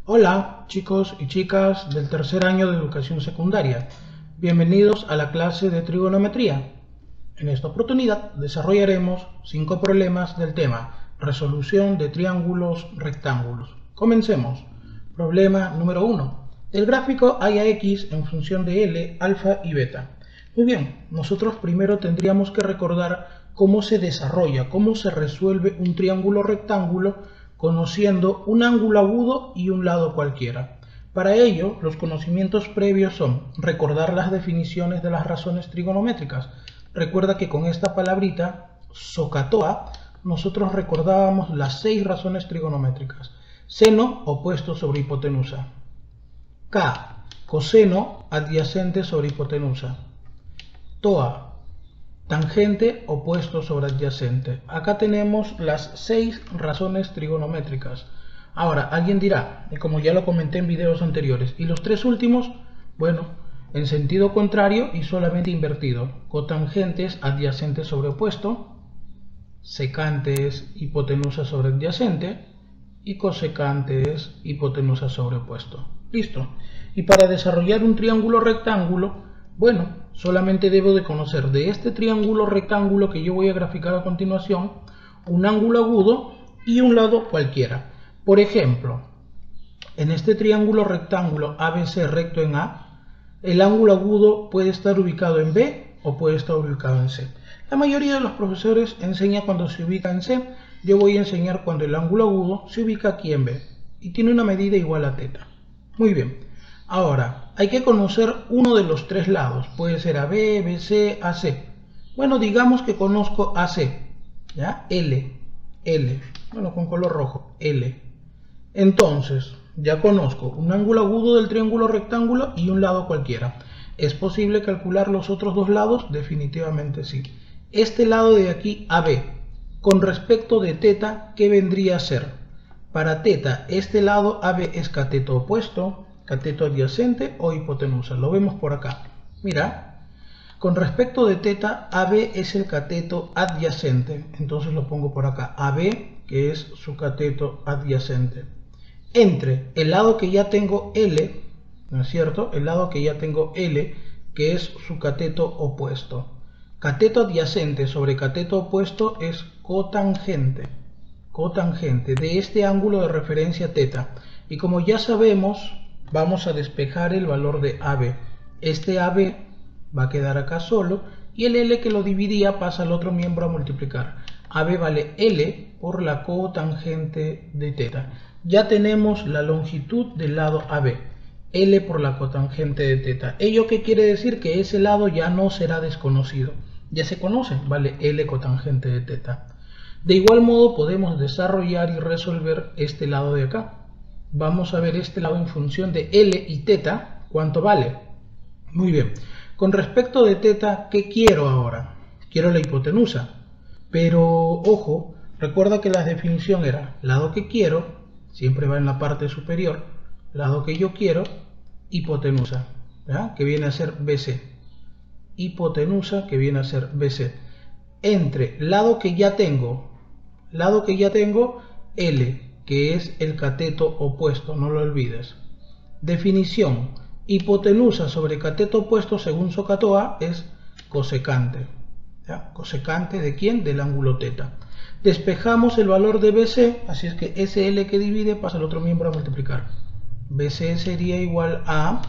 Hola chicos y chicas del tercer año de educación secundaria, bienvenidos a la clase de trigonometría. En esta oportunidad desarrollaremos 5 problemas del tema resolución de triángulos rectángulos. Comencemos. Problema número 1. El gráfico hay a x en función de L, alfa y beta. Muy bien, nosotros primero tendríamos que recordar cómo se desarrolla, cómo se resuelve un triángulo rectángulo conociendo un ángulo agudo y un lado cualquiera. Para ello, los conocimientos previos son recordar las definiciones de las razones trigonométricas. Recuerda que con esta palabrita, SOHCAHTOA, nosotros recordábamos las 6 razones trigonométricas. Seno opuesto sobre hipotenusa. K, coseno adyacente sobre hipotenusa. TOA, tangente opuesto sobre adyacente. Acá tenemos las 6 razones trigonométricas. Ahora, alguien dirá, y como ya lo comenté en videos anteriores, ¿y los 3 últimos? Bueno, en sentido contrario y solamente invertido. Cotangentes adyacente sobre opuesto, secantes hipotenusa sobre adyacente y cosecantes hipotenusa sobre opuesto. Listo. Y para desarrollar un triángulo rectángulo, bueno, solamente debo de conocer de este triángulo rectángulo que yo voy a graficar a continuación, un ángulo agudo y un lado cualquiera. Por ejemplo, en este triángulo rectángulo ABC recto en A, el ángulo agudo puede estar ubicado en B o puede estar ubicado en C. La mayoría de los profesores enseña cuando se ubica en C, yo voy a enseñar cuando el ángulo agudo se ubica aquí en B y tiene una medida igual a θ. Muy bien. Ahora, hay que conocer uno de los 3 lados. Puede ser AB, BC, AC. Bueno, digamos que conozco AC. ¿Ya? L. Bueno, con color rojo. L. Entonces, ya conozco un ángulo agudo del triángulo rectángulo y un lado cualquiera. ¿Es posible calcular los otros 2 lados? Definitivamente sí. Este lado de aquí, AB. Con respecto de θ, ¿qué vendría a ser? Para θ, este lado AB es cateto opuesto, cateto adyacente o hipotenusa. Lo vemos por acá. Mira, con respecto de θ, AB es el cateto adyacente. Entonces lo pongo por acá. AB, que es su cateto adyacente. Entre el lado que ya tengo L, ¿no es cierto? El lado que ya tengo L, que es su cateto opuesto. Cateto adyacente sobre cateto opuesto es cotangente. Cotangente de este ángulo de referencia θ. Y como ya sabemos, vamos a despejar el valor de AB. Este AB va a quedar acá solo y el L que lo dividía pasa al otro miembro a multiplicar. AB vale L por la cotangente de θ. Ya tenemos la longitud del lado AB. L por la cotangente de θ. ¿Ello qué quiere decir? Que ese lado ya no será desconocido. Ya se conoce, vale L cotangente de θ. De igual modo podemos desarrollar y resolver este lado de acá. Vamos a ver este lado en función de L y θ, ¿cuánto vale? Muy bien. Con respecto de θ, ¿qué quiero ahora? Quiero la hipotenusa. Pero, ojo, recuerda que la definición era lado que quiero, siempre va en la parte superior, lado que yo quiero, hipotenusa, ¿ya? Que viene a ser BC. Hipotenusa, que viene a ser BC. Entre lado que ya tengo, L, que es el cateto opuesto, no lo olvides. Definición, hipotenusa sobre cateto opuesto según SOHCAHTOA es cosecante. ¿Ya? ¿Cosecante de quién? Del ángulo θ. Despejamos el valor de BC, así es que ese L que divide pasa al otro miembro a multiplicar. BC sería igual a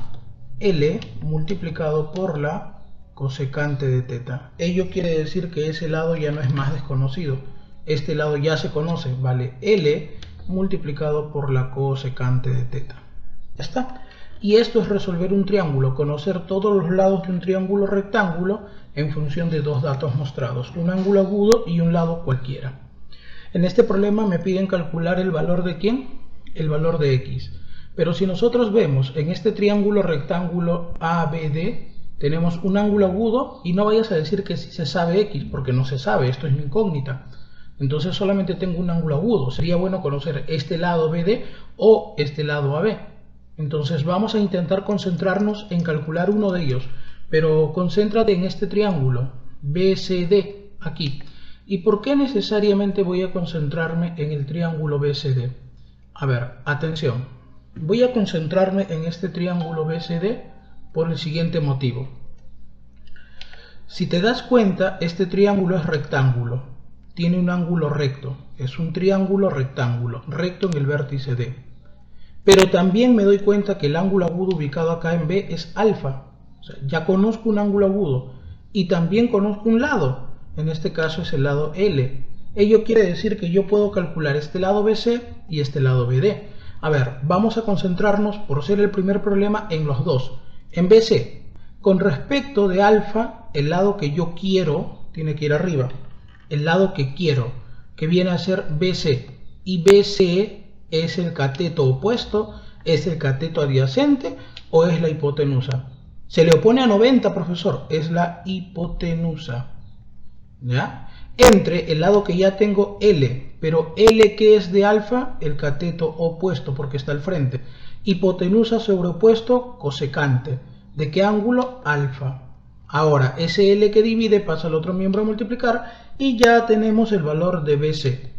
L multiplicado por la cosecante de θ. Ello quiere decir que ese lado ya no es más desconocido. Este lado ya se conoce, vale L multiplicado por la cosecante de θ. Ya está. Y esto es resolver un triángulo, conocer todos los lados de un triángulo rectángulo en función de 2 datos mostrados, un ángulo agudo y un lado cualquiera. En este problema me piden calcular el valor de ¿quién? El valor de x. Pero si nosotros vemos en este triángulo rectángulo ABD, tenemos un ángulo agudo y no vayas a decir que si se sabe x, porque no se sabe, esto es una incógnita. Entonces solamente tengo un ángulo agudo. Sería bueno conocer este lado BD o este lado AB. Entonces vamos a intentar concentrarnos en calcular uno de ellos, pero concéntrate en este triángulo BCD aquí. ¿Y por qué necesariamente voy a concentrarme en el triángulo BCD? A ver, atención. Voy a concentrarme en este triángulo BCD por el siguiente motivo. Si te das cuenta, este triángulo es rectángulo, tiene un ángulo recto, es un triángulo rectángulo, recto en el vértice D. Pero también me doy cuenta que el ángulo agudo ubicado acá en B es alfa. O sea, ya conozco un ángulo agudo y también conozco un lado, en este caso es el lado L. Ello quiere decir que yo puedo calcular este lado BC y este lado BD. A ver, vamos a concentrarnos, por ser el primer problema, en los dos. En BC, con respecto de alfa, el lado que yo quiero tiene que ir arriba. El lado que quiero, que viene a ser BC. Y BC es el cateto opuesto, es el cateto adyacente o es la hipotenusa. Se le opone a 90, profesor, es la hipotenusa. ¿Ya? Entre el lado que ya tengo L, pero L que es de alfa, el cateto opuesto porque está al frente. Hipotenusa sobre opuesto, cosecante. ¿De qué ángulo? Alfa. Ahora, ese L que divide pasa al otro miembro a multiplicar y ya tenemos el valor de BC.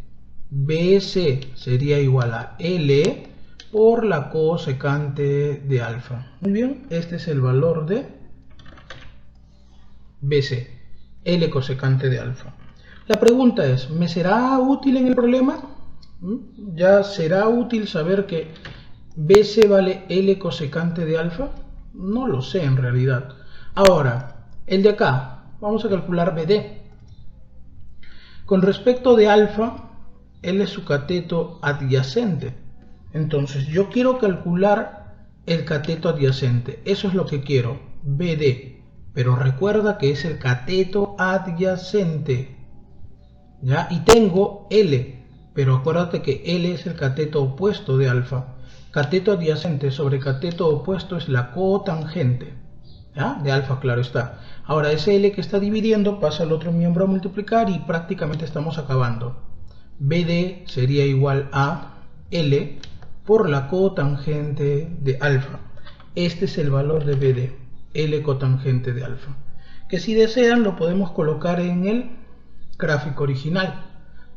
BC sería igual a L por la cosecante de alfa. Muy bien, este es el valor de BC, L cosecante de alfa. La pregunta es, ¿me será útil en el problema? ¿Ya será útil saber que BC vale L cosecante de alfa? No lo sé en realidad. Ahora, el de acá, vamos a calcular BD. Con respecto de alfa, L es su cateto adyacente. Entonces, yo quiero calcular el cateto adyacente. Eso es lo que quiero, BD. Pero recuerda que es el cateto adyacente. ¿Ya? Y tengo L, pero acuérdate que L es el cateto opuesto de alfa. Cateto adyacente sobre cateto opuesto es la cotangente, ¿ya? De alfa, claro está. Ahora ese L que está dividiendo pasa al otro miembro a multiplicar y prácticamente estamos acabando. BD sería igual a L por la cotangente de alfa. Este es el valor de BD, L cotangente de alfa. Que si desean lo podemos colocar en el gráfico original.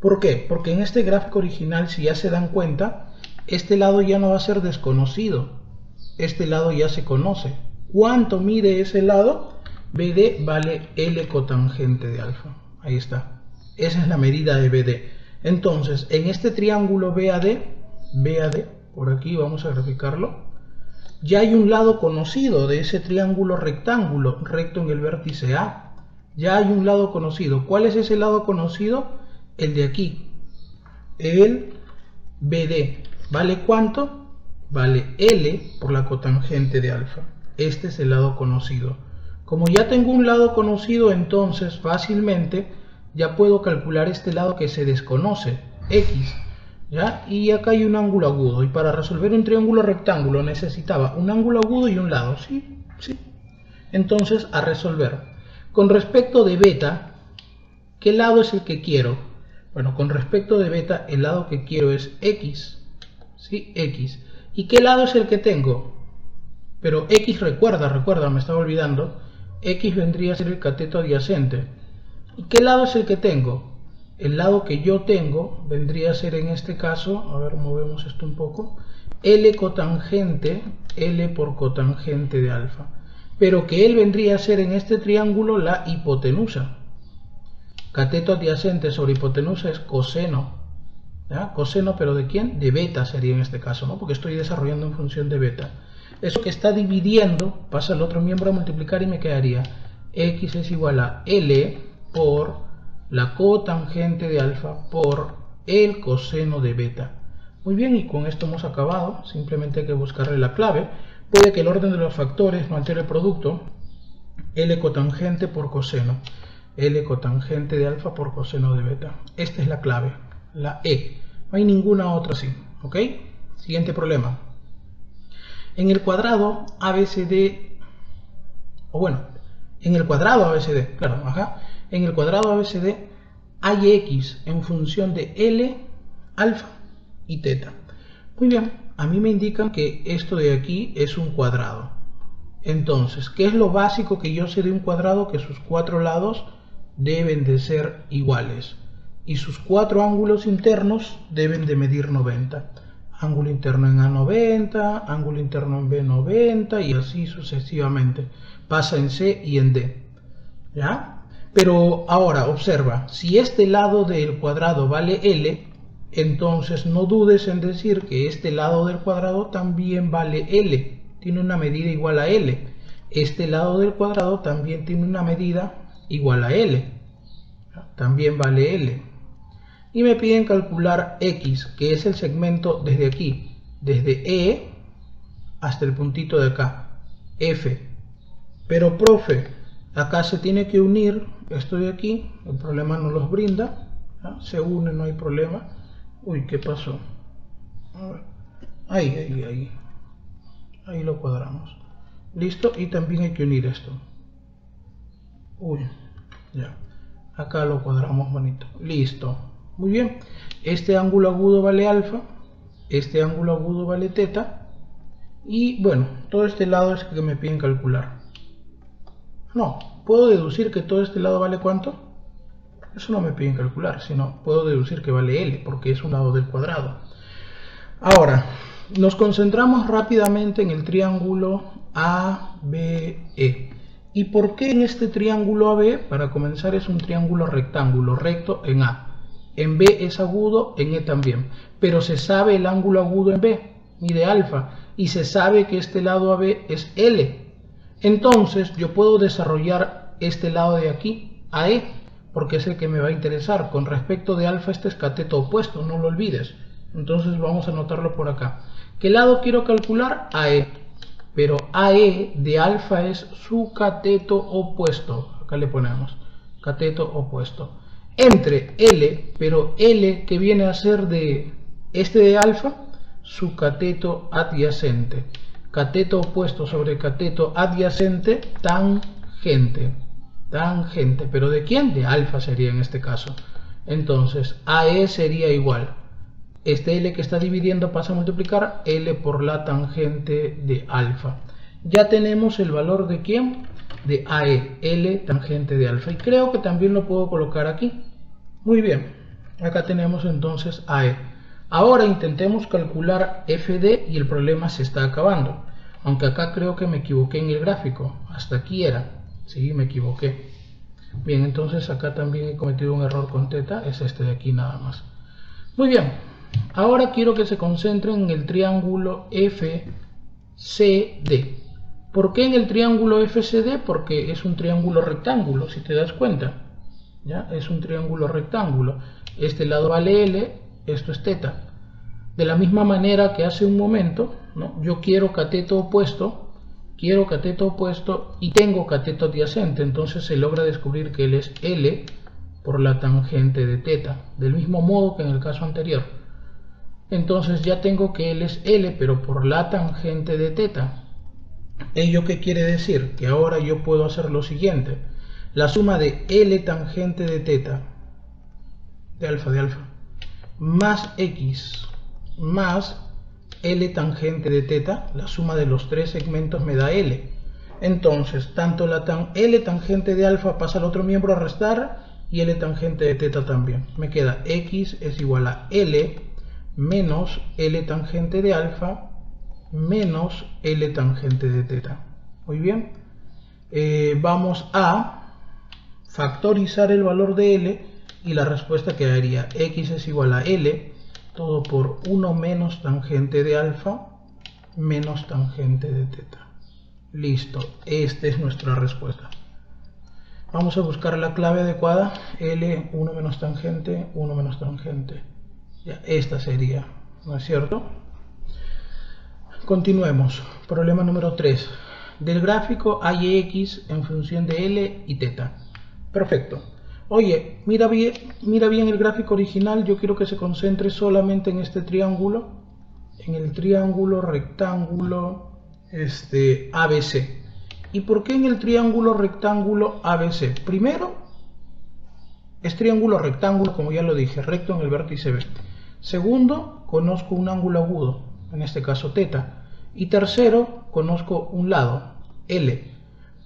¿Por qué? Porque en este gráfico original, si ya se dan cuenta, este lado ya no va a ser desconocido. Este lado ya se conoce. ¿Cuánto mide ese lado? BD vale L cotangente de alfa. Ahí está. Esa es la medida de BD. Entonces, en este triángulo BAD, por aquí vamos a graficarlo, ya hay un lado conocido de ese triángulo rectángulo, recto en el vértice A. Ya hay un lado conocido. ¿Cuál es ese lado conocido? El de aquí. El BD. ¿Vale cuánto? Vale L por la cotangente de alfa. Este es el lado conocido. Como ya tengo un lado conocido, entonces fácilmente ya puedo calcular este lado que se desconoce, X. ¿Ya? Y acá hay un ángulo agudo. Y para resolver un triángulo rectángulo necesitaba un ángulo agudo y un lado. ¿Sí? Sí. Entonces, a resolver. Con respecto de beta, ¿qué lado es el que quiero? Bueno, con respecto de beta, el lado que quiero es X. ¿Sí? X. ¿Y qué lado es el que tengo? Pero X, recuerda, me estaba olvidando. X vendría a ser el cateto adyacente. ¿Y qué lado es el que tengo? El lado que yo tengo vendría a ser en este caso, a ver, movemos esto un poco, L cotangente, L por cotangente de alfa. Pero que él vendría a ser en este triángulo la hipotenusa. Cateto adyacente sobre hipotenusa es coseno. ¿Ya? Coseno, pero ¿de quién? De beta sería en este caso, ¿no? Porque estoy desarrollando en función de beta. Eso que está dividiendo pasa al otro miembro a multiplicar y me quedaría X es igual a L por la cotangente de alfa por el coseno de beta. Muy bien, y con esto hemos acabado. Simplemente hay que buscarle la clave. Puede que el orden de los factores no altere el producto. L cotangente por coseno. L cotangente de alfa por coseno de beta. Esta es la clave, la E. No hay ninguna otra así. ¿Ok? Siguiente problema. En el cuadrado ABCD, o bueno, en el cuadrado ABCD, claro, en el cuadrado ABCD hay X en función de L, alfa y teta. Muy bien, a mí me indican que esto de aquí es un cuadrado. Entonces, ¿qué es lo básico que yo sé de un cuadrado? Que sus cuatro lados deben de ser iguales y sus cuatro ángulos internos deben de medir 90. ángulo interno en A90, ángulo interno en B90 y así sucesivamente. Pasa en C y en D. ¿Ya? Pero ahora observa, si este lado del cuadrado vale L, entonces no dudes en decir que este lado del cuadrado también vale L, tiene una medida igual a L. Este lado del cuadrado también tiene una medida igual a L, también vale L. Y me piden calcular X, que es el segmento desde aquí, desde E hasta el puntito de acá, F. Pero profe, acá se tiene que unir esto de aquí, el problema no los brinda, ¿no? Se une, no hay problema. Uy, ¿qué pasó? A ver. Ahí lo cuadramos. Listo, y también hay que unir esto. Uy, ya. Acá lo cuadramos bonito. Listo. Muy bien. Este ángulo agudo vale alfa, este ángulo agudo vale teta, y bueno, todo este lado es que me piden calcular. No, puedo deducir que todo este lado vale ¿cuánto? Eso no me piden calcular, sino puedo deducir que vale L, porque es un lado del cuadrado. Ahora, nos concentramos rápidamente en el triángulo ABE. ¿Y por qué en este triángulo AB? Para comenzar, es un triángulo rectángulo, recto en A. En B es agudo, en E también. Pero se sabe el ángulo agudo en B, mide alfa, y se sabe que este lado AB es L. Entonces, yo puedo desarrollar este lado de aquí, AE, porque es el que me va a interesar. Con respecto de alfa, este es cateto opuesto, no lo olvides. Entonces vamos a anotarlo por acá. ¿Qué lado quiero calcular? AE. Pero AE de alfa es su cateto opuesto. Acá le ponemos cateto opuesto. Entre L, pero L que viene a ser de este de alfa, su cateto adyacente. Cateto opuesto sobre cateto adyacente, tangente. Tangente. ¿Pero de quién? De alfa sería en este caso. Entonces, AE sería igual. Este L que está dividiendo pasa a multiplicar L por la tangente de alfa. Ya tenemos el valor de ¿quién? De AE, L tangente de alfa. Y creo que también lo puedo colocar aquí. Muy bien, acá tenemos entonces AE. Ahora intentemos calcular FD y el problema se está acabando. Aunque acá creo que me equivoqué en el gráfico. Hasta aquí era. Sí, me equivoqué. Bien, entonces acá también he cometido un error con teta. Es este de aquí nada más. Muy bien. Ahora quiero que se concentren en el triángulo FCD. ¿Por qué en el triángulo FCD? Porque es un triángulo rectángulo, si te das cuenta. ¿Ya? Es un triángulo rectángulo. Este lado vale L, esto es teta. De la misma manera que hace un momento, ¿no? Yo quiero cateto opuesto y tengo cateto adyacente. Entonces se logra descubrir que él es L por la tangente de teta. Del mismo modo que en el caso anterior. Entonces ya tengo que L es L, pero por la tangente de teta. ¿Ello qué quiere decir? Que ahora yo puedo hacer lo siguiente. La suma de L tangente de teta, de alfa, más X, más L tangente de teta, la suma de los tres segmentos me da L. Entonces, tanto la L tangente de alfa pasa al otro miembro a restar y L tangente de teta también. Me queda X es igual a L menos L tangente de alfa menos L tangente de teta. Muy bien. Vamos a factorizar el valor de L y la respuesta quedaría X es igual a L, todo por 1 menos tangente de alfa menos tangente de teta. Listo, esta es nuestra respuesta. Vamos a buscar la clave adecuada. L, 1 menos tangente, 1 menos tangente. Ya, esta sería, ¿no es cierto? Continuemos. Problema número 3. Del gráfico hay X en función de L y teta. Perfecto. Oye, mira bien el gráfico original. Yo quiero que se concentre solamente en este triángulo. En el triángulo rectángulo ABC. ¿Y por qué en el triángulo rectángulo ABC? Primero, es triángulo rectángulo, como ya lo dije, recto en el vértice B. Segundo, conozco un ángulo agudo, en este caso teta. Y tercero, conozco un lado, L.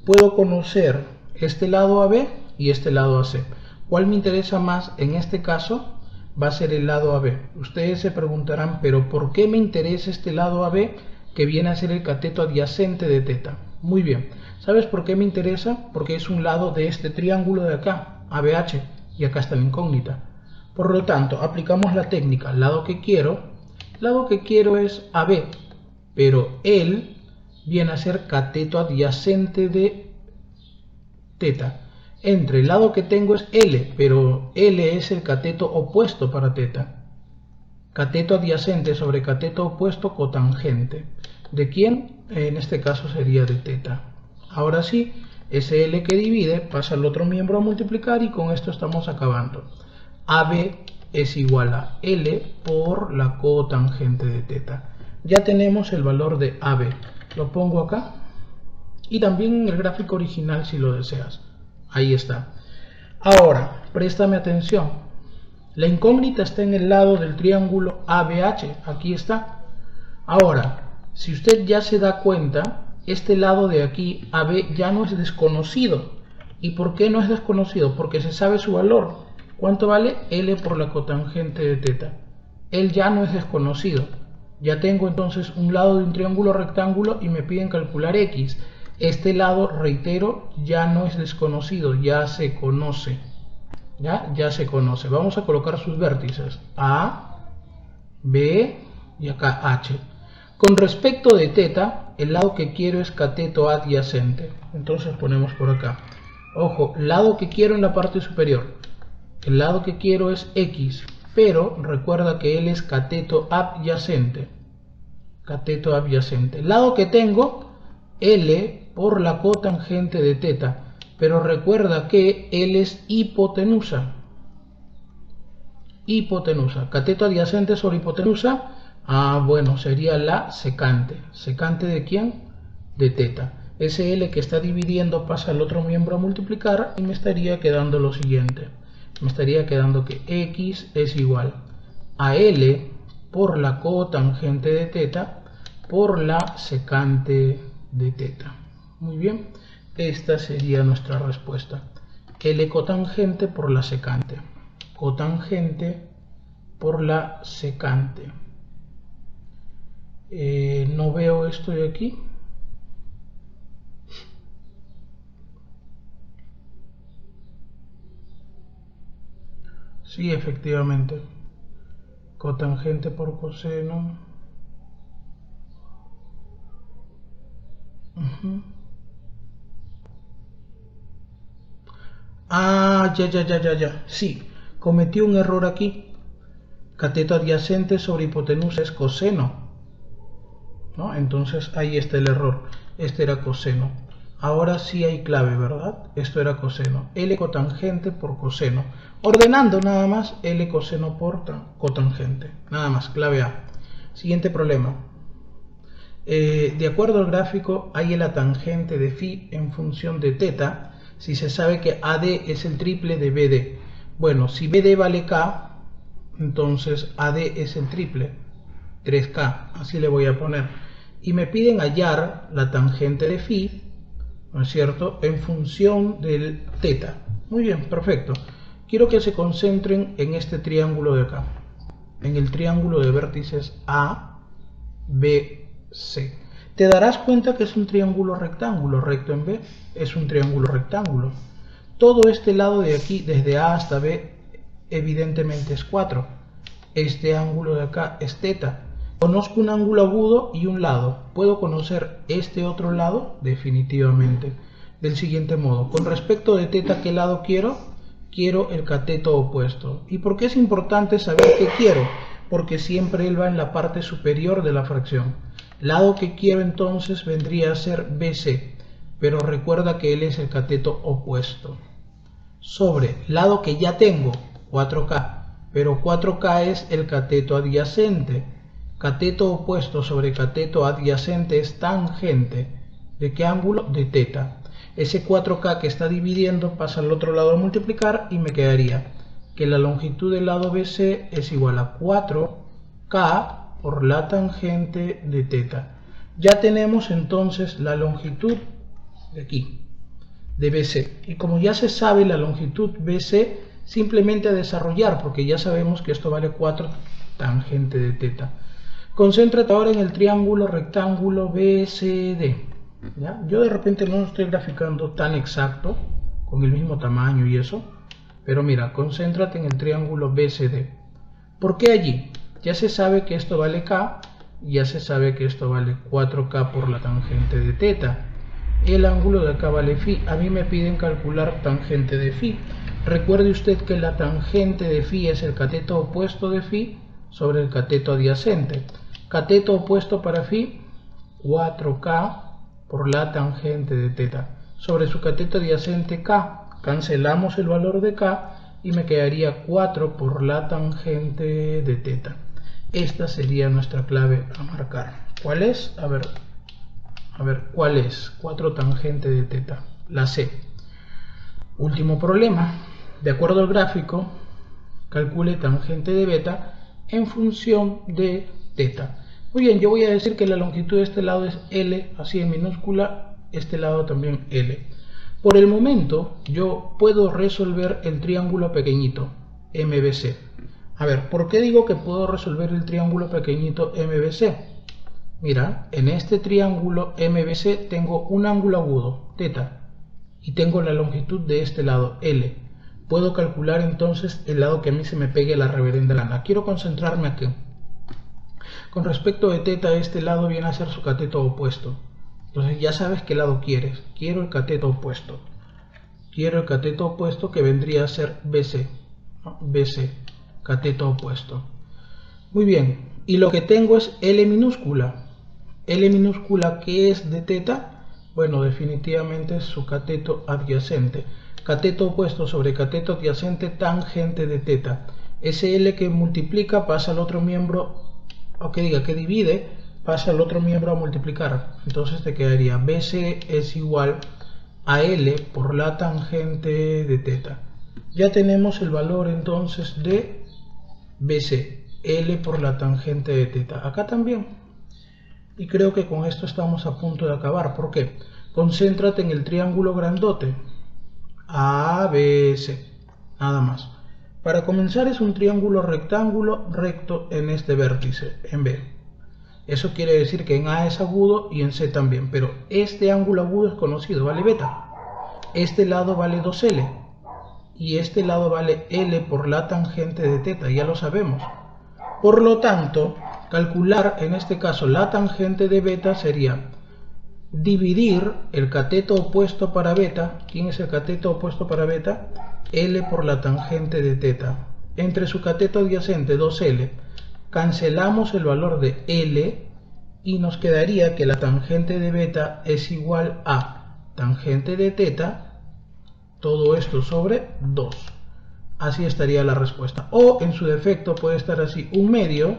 Puedo conocer este lado AB y este lado AC. ¿Cuál me interesa más en este caso? va a ser el lado AB. Ustedes se preguntarán, pero ¿por qué me interesa este lado AB que viene a ser el cateto adyacente de θ? Muy bien, ¿sabes por qué me interesa? Porque es un lado de este triángulo de acá, ABH, y acá está la incógnita. Por lo tanto, aplicamos la técnica lado que quiero es AB, pero él viene a ser cateto adyacente de θ. Entre el lado que tengo es L, pero L es el cateto opuesto para θ. Cateto adyacente sobre cateto opuesto cotangente. ¿De quién? En este caso sería de θ. Ahora sí, ese L que divide pasa al otro miembro a multiplicar y con esto estamos acabando. AB es igual a L por la cotangente de θ. Ya tenemos el valor de AB. Lo pongo acá y también en el gráfico original si lo deseas. Ahí está. Ahora, préstame atención. La incógnita está en el lado del triángulo ABH. Aquí está. Ahora, si usted ya se da cuenta, este lado de aquí, AB, ya no es desconocido. ¿Y por qué no es desconocido? Porque se sabe su valor. ¿Cuánto vale? L por la cotangente de θ. Él ya no es desconocido. Ya tengo entonces un lado de un triángulo rectángulo y me piden calcular X. Este lado, reitero, ya no es desconocido, ya se conoce. Ya se conoce. Vamos a colocar sus vértices. A, B y acá H. Con respecto de θ, el lado que quiero es cateto adyacente. Entonces ponemos por acá. Ojo, lado que quiero en la parte superior. El lado que quiero es X, pero recuerda que él es cateto adyacente. Cateto adyacente. El lado que tengo, L por la cotangente de θ, pero recuerda que L es hipotenusa. Hipotenusa. Cateto adyacente sobre hipotenusa. Bueno, sería la secante. ¿Secante de quién? De θ. Ese L que está dividiendo pasa al otro miembro a multiplicar y me estaría quedando lo siguiente. Me estaría quedando que X es igual a L por la cotangente de θ por la secante de θ. Muy bien, esta sería nuestra respuesta. L cotangente por la secante. Cotangente por la secante. No veo esto de aquí. Sí, efectivamente. Cotangente por coseno. Ya. Sí, cometí un error aquí. Cateto adyacente sobre hipotenusa es coseno, ¿no? Entonces ahí está el error. Este era coseno. Ahora sí hay clave, ¿verdad? Esto era coseno. L cotangente por coseno. Ordenando nada más, L coseno por cotangente. Nada más, clave A. Siguiente problema. De acuerdo al gráfico, hay la tangente de phi en función de θ si se sabe que AD es el triple de BD. Bueno, si BD vale K, entonces AD es el triple, 3K, así le voy a poner. Y me piden hallar la tangente de phi, ¿no es cierto?, en función del θ. Muy bien, perfecto. Quiero que se concentren en este triángulo de acá, en el triángulo de vértices A, B, C. Te darás cuenta que es un triángulo rectángulo, recto en B, es un triángulo rectángulo. Todo este lado de aquí, desde A hasta B, evidentemente es 4. Este ángulo de acá es θ. Conozco un ángulo agudo y un lado. ¿Puedo conocer este otro lado? Definitivamente. Del siguiente modo, con respecto de θ, ¿qué lado quiero? Quiero el cateto opuesto. ¿Y por qué es importante saber qué quiero? Porque siempre él va en la parte superior de la fracción. Lado que quiero entonces vendría a ser BC, pero recuerda que él es el cateto opuesto. Sobre lado que ya tengo, 4K, pero 4K es el cateto adyacente. Cateto opuesto sobre cateto adyacente es tangente. ¿De qué ángulo? De θ. Ese 4K que está dividiendo pasa al otro lado a multiplicar y me quedaría que la longitud del lado BC es igual a 4K por la tangente de θ. Ya tenemos entonces la longitud de aquí, de BC. Y como ya se sabe la longitud BC, simplemente a desarrollar, porque ya sabemos que esto vale 4 tangente de teta. Concéntrate ahora en el triángulo rectángulo BCD. ¿Ya? Yo de repente no estoy graficando tan exacto, con el mismo tamaño y eso, pero mira, concéntrate en el triángulo BCD. ¿Por qué allí? Ya se sabe que esto vale K, ya se sabe que esto vale 4K por la tangente de teta. El ángulo de acá vale phi. A mí me piden calcular tangente de phi. Recuerde usted que la tangente de phi es el cateto opuesto de phi sobre el cateto adyacente. Cateto opuesto para phi, 4K por la tangente de teta. Sobre su cateto adyacente K, cancelamos el valor de K y me quedaría 4 por la tangente de teta. Esta sería nuestra clave a marcar. ¿Cuál es? A ver, ¿cuál es? 4 tangente de teta. La C. Último problema. De acuerdo al gráfico, calcule tangente de beta en función de teta. Muy bien, yo voy a decir que la longitud de este lado es L, así en minúscula, este lado también L. Por el momento, yo puedo resolver el triángulo pequeñito, MBC. A ver, ¿por qué digo que puedo resolver el triángulo pequeñito MBC? Mira, en este triángulo MBC tengo un ángulo agudo, teta, y tengo la longitud de este lado, L. Puedo calcular entonces el lado que a mí se me pegue la reverenda gana. Quiero concentrarme aquí. Con respecto de teta, este lado viene a ser su cateto opuesto. Entonces ya sabes qué lado quieres. Quiero el cateto opuesto. Quiero el cateto opuesto que vendría a ser BC. ¿No? BC, cateto opuesto. Muy bien. Y lo que tengo es L minúscula. L minúscula, ¿qué es de teta? Bueno, definitivamente es su cateto adyacente. Cateto opuesto sobre cateto adyacente, tangente de teta. Ese L que multiplica pasa al otro miembro, o que diga que divide, pasa al otro miembro a multiplicar. Entonces te quedaría BC es igual a L por la tangente de teta. Ya tenemos el valor entonces de BC, L por la tangente de teta. Acá también. Y creo que con esto estamos a punto de acabar. ¿Por qué? Concéntrate en el triángulo grandote. ABC, nada más. Para comenzar es un triángulo rectángulo recto en este vértice, en B. Eso quiere decir que en A es agudo y en C también, pero este ángulo agudo es conocido, vale beta. Este lado vale 2L y este lado vale L por la tangente de teta, ya lo sabemos. Por lo tanto, calcular en este caso la tangente de beta sería dividir el cateto opuesto para beta. ¿Quién es el cateto opuesto para beta? L por la tangente de teta. Entre su cateto adyacente 2L. Cancelamos el valor de L y nos quedaría que la tangente de beta es igual a tangente de teta, todo esto sobre 2. Así estaría la respuesta. O en su defecto puede estar así, un medio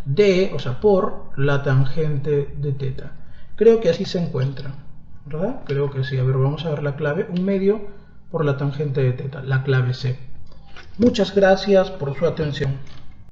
de, o sea, por la tangente de teta. Creo que así se encuentra, ¿verdad? Creo que sí. A ver, vamos a ver la clave. Un medio por la tangente de teta, la clave C. Muchas gracias por su atención.